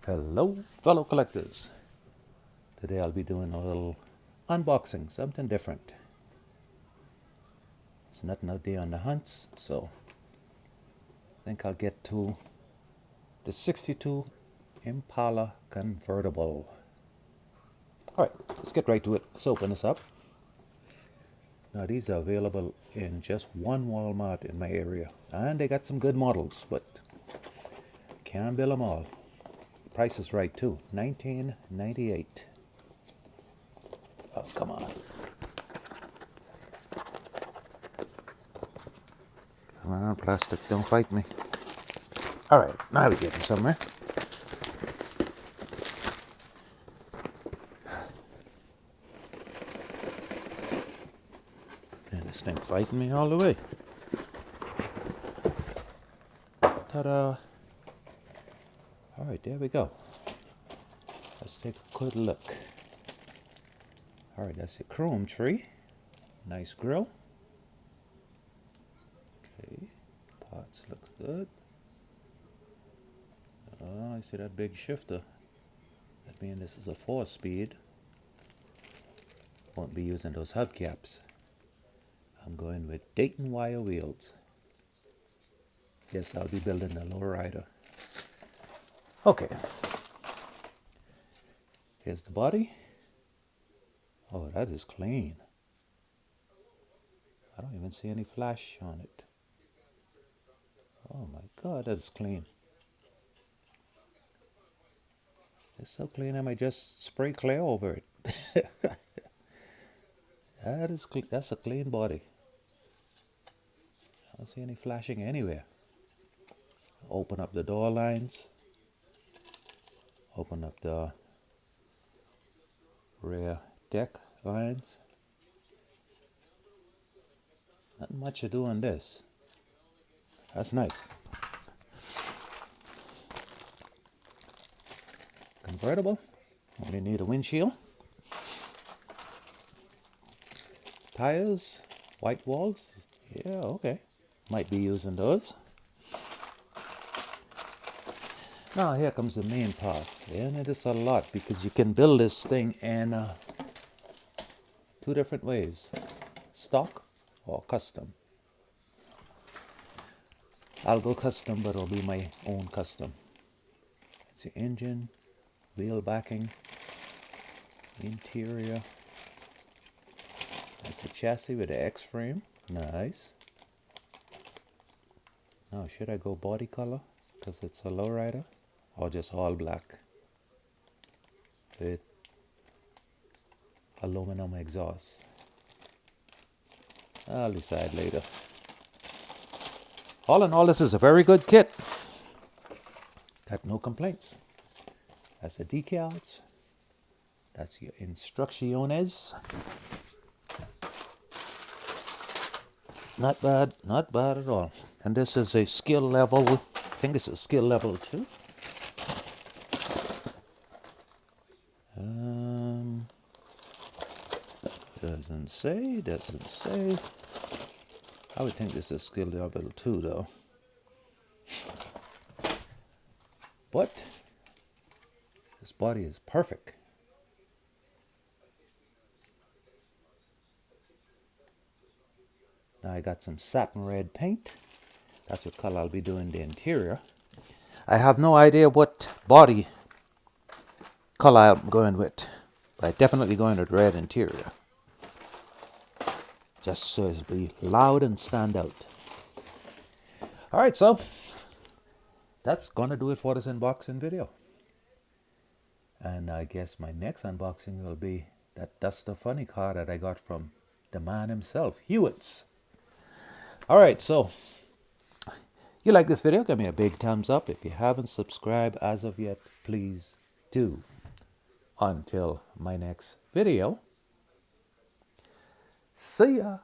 Hello, fellow collectors. Today I'll be doing a little unboxing, something different. It's nothing out there on the hunts, so I think I'll get to the 62 Impala convertible. Alright, let's get right to it. Let's open this up. Now these are available in just one Walmart in my area, and they got some good models, but can't bill them all. Price is right too, $19.98. Oh, come on. Come on, plastic, don't fight me. Alright, now we're getting somewhere. And this thing fighting me all the way. Ta-da! Alright, there we go. Let's take a good look. Alright, that's a chrome tree. Nice grill. Okay, parts look good. Oh, I see that big shifter. That means this is a 4-speed. Won't be using those hubcaps. I'm going with Dayton wire wheels. Yes, I'll be building a lowrider. Okay. Here's the body. Oh, that is clean. I don't even see any flash on it. Oh my God, that is clean. It's so clean I might just spray clear over it. That is that's a clean body. I don't see any flashing anywhere. Open up the door lines. Open up the rear deck lines. Not much to do on this. That's nice. Convertible. Only need a windshield. Tires. White walls. Yeah, okay. Might be using those. Now here comes the main part. And it is a lot because you can build this thing in two different ways. Stock or custom. I'll go custom, but it'll be my own custom. It's the engine, wheel backing, interior. That's the chassis with the X-frame. Nice. Now, should I go body color because it's a lowrider, or just all black with aluminum exhaust? I'll decide later. All in all, this is a very good kit. Got no complaints. That's the decals. That's your instrucciones. Not bad, not bad at all. And this is a skill level, I think it's a skill level 2. Doesn't say. I would think this is skill level 2 though. But this body is perfect. Now I got some satin red paint. That's what color I'll be doing the interior. I have no idea what body color I'm going with, but I'm definitely going with red interior. Just so it'll be loud and stand out. Alright, so that's gonna do it for this unboxing video. And I guess my next unboxing will be that Duster Funny car that I got from the man himself, Hewitt's. Alright, so you like this video, give me a big thumbs up. If you haven't subscribed as of yet, please do. Until my next video, see ya.